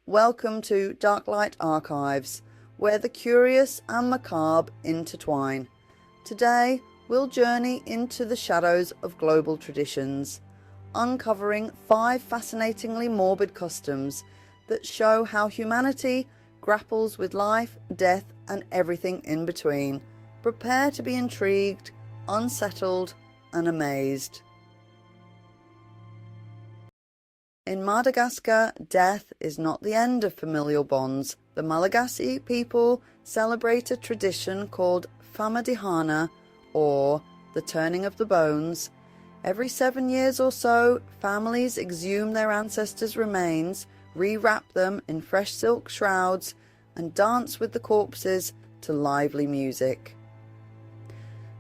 Welcome to Darklight Archives, where the curious and macabre intertwine. Today, we'll journey into the shadows of global traditions, uncovering 5 fascinatingly morbid customs that show how humanity grapples with life, death, and everything in between. Prepare to be intrigued, unsettled, and amazed. In Madagascar, death is not the end of familial bonds. The Malagasy people celebrate a tradition called Famadihana, or the turning of the bones. Every 7 years or so, families exhume their ancestors' remains, rewrap them in fresh silk shrouds, and dance with the corpses to lively music.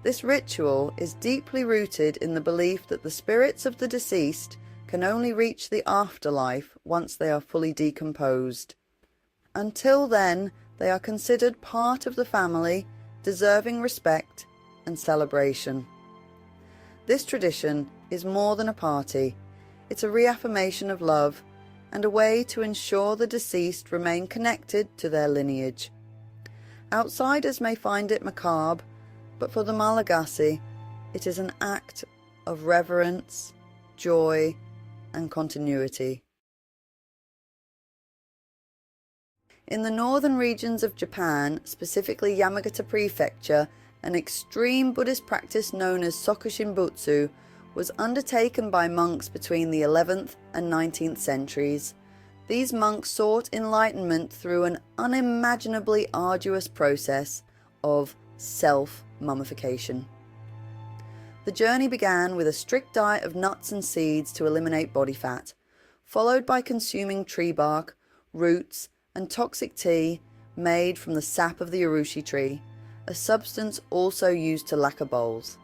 This ritual is deeply rooted in the belief that the spirits of the deceased can only reach the afterlife once they are fully decomposed. Until then, they are considered part of the family, deserving respect and celebration. This tradition is more than a party. It's a reaffirmation of love and a way to ensure the deceased remain connected to their lineage. Outsiders may find it macabre, but for the Malagasy, it is an act of reverence, joy, and continuity. In the northern regions of Japan, specifically Yamagata Prefecture, an extreme Buddhist practice known as Sokushinbutsu was undertaken by monks between the 11th and 19th centuries. These monks sought enlightenment through an unimaginably arduous process of self-mummification. The journey began with a strict diet of nuts and seeds to eliminate body fat, followed by consuming tree bark, roots, and toxic tea made from the sap of the urushi tree, a substance also used to lacquer bowls.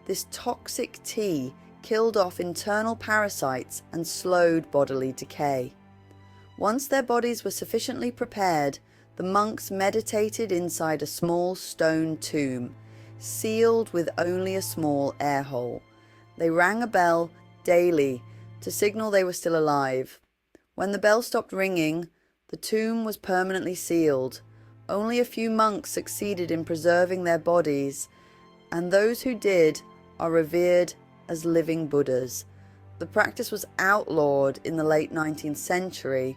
This toxic tea killed off internal parasites and slowed bodily decay. Once their bodies were sufficiently prepared, the monks meditated inside a small stone tomb, sealed with only a small air hole. They rang a bell daily to signal they were still alive. When the bell stopped ringing, the tomb was permanently sealed. Only a few monks succeeded in preserving their bodies, and those who did are revered as living Buddhas. The practice was outlawed in the late 19th century,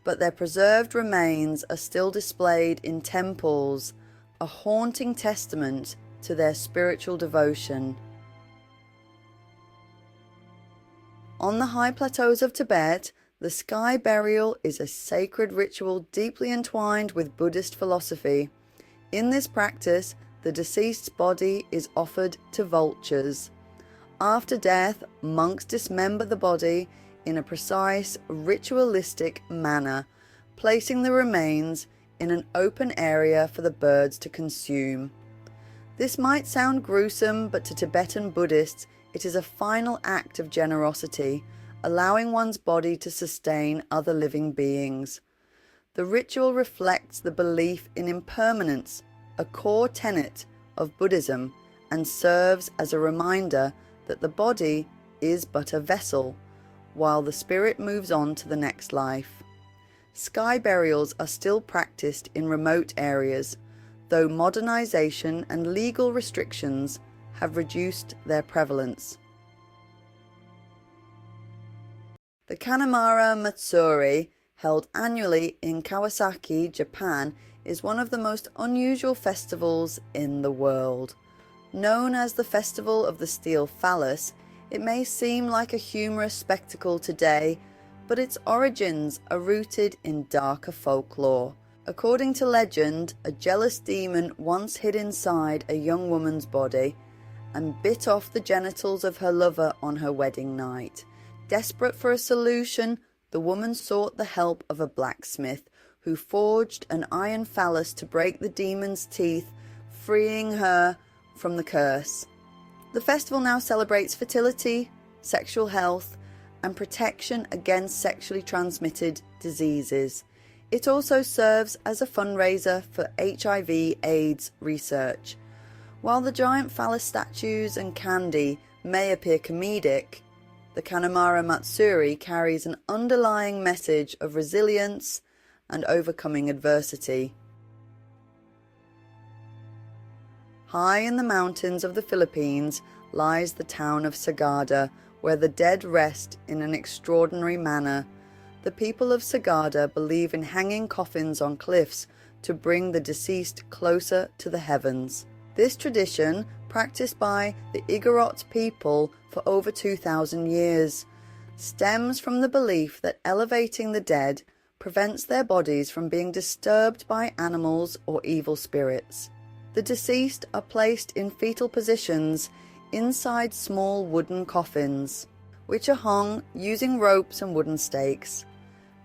but their preserved remains are still displayed in temples, a haunting testament to their spiritual devotion. On the high plateaus of Tibet, the sky burial is a sacred ritual deeply entwined with Buddhist philosophy. In this practice, the deceased's body is offered to vultures. After death, monks dismember the body in a precise, ritualistic manner, placing the remains in an open area for the birds to consume. This might sound gruesome, but to Tibetan Buddhists, it is a final act of generosity, allowing one's body to sustain other living beings. The ritual reflects the belief in impermanence, a core tenet of Buddhism, and serves as a reminder that the body is but a vessel, while the spirit moves on to the next life. Sky burials are still practiced in remote areas, though modernization and legal restrictions have reduced their prevalence. The Kanamara Matsuri, held annually in Kawasaki, Japan, is one of the most unusual festivals in the world. Known as the Festival of the Steel Phallus, it may seem like a humorous spectacle today, but its origins are rooted in darker folklore. According to legend, a jealous demon once hid inside a young woman's body and bit off the genitals of her lover on her wedding night. Desperate for a solution, the woman sought the help of a blacksmith who forged an iron phallus to break the demon's teeth, freeing her from the curse. The festival now celebrates fertility, sexual health, and protection against sexually transmitted diseases. It also serves as a fundraiser for HIV/AIDS research. While the giant phallus statues and candy may appear comedic, The Kanamara Matsuri carries an underlying message of resilience and overcoming adversity. High in the mountains of the Philippines lies the town of Sagada, where the dead rest in an extraordinary manner. The people of Sagada believe in hanging coffins on cliffs to bring the deceased closer to the heavens. This tradition, practiced by the Igorot people for over 2,000 years, stems from the belief that elevating the dead prevents their bodies from being disturbed by animals or evil spirits. The deceased are placed in fetal positions inside small wooden coffins, which are hung using ropes and wooden stakes.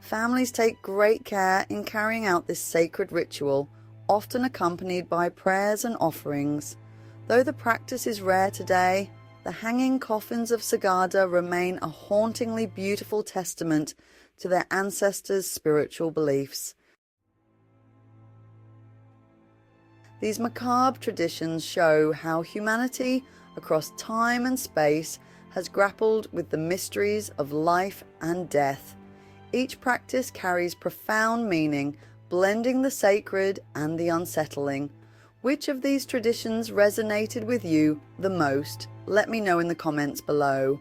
Families take great care in carrying out this sacred ritual, often accompanied by prayers and offerings. Though the practice is rare today, the hanging coffins of Sagada remain a hauntingly beautiful testament to their ancestors' spiritual beliefs. These macabre traditions show how humanity, across time and space, has grappled with the mysteries of life and death. Each practice carries profound meaning, blending the sacred and the unsettling. Which of these traditions resonated with you the most? Let me know in the comments below.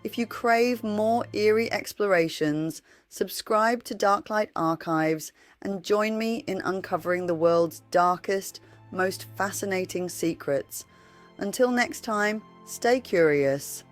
If you crave more eerie explorations, subscribe to Darklight Archives and join me in uncovering the world's darkest, most fascinating secrets. Until next time, stay curious.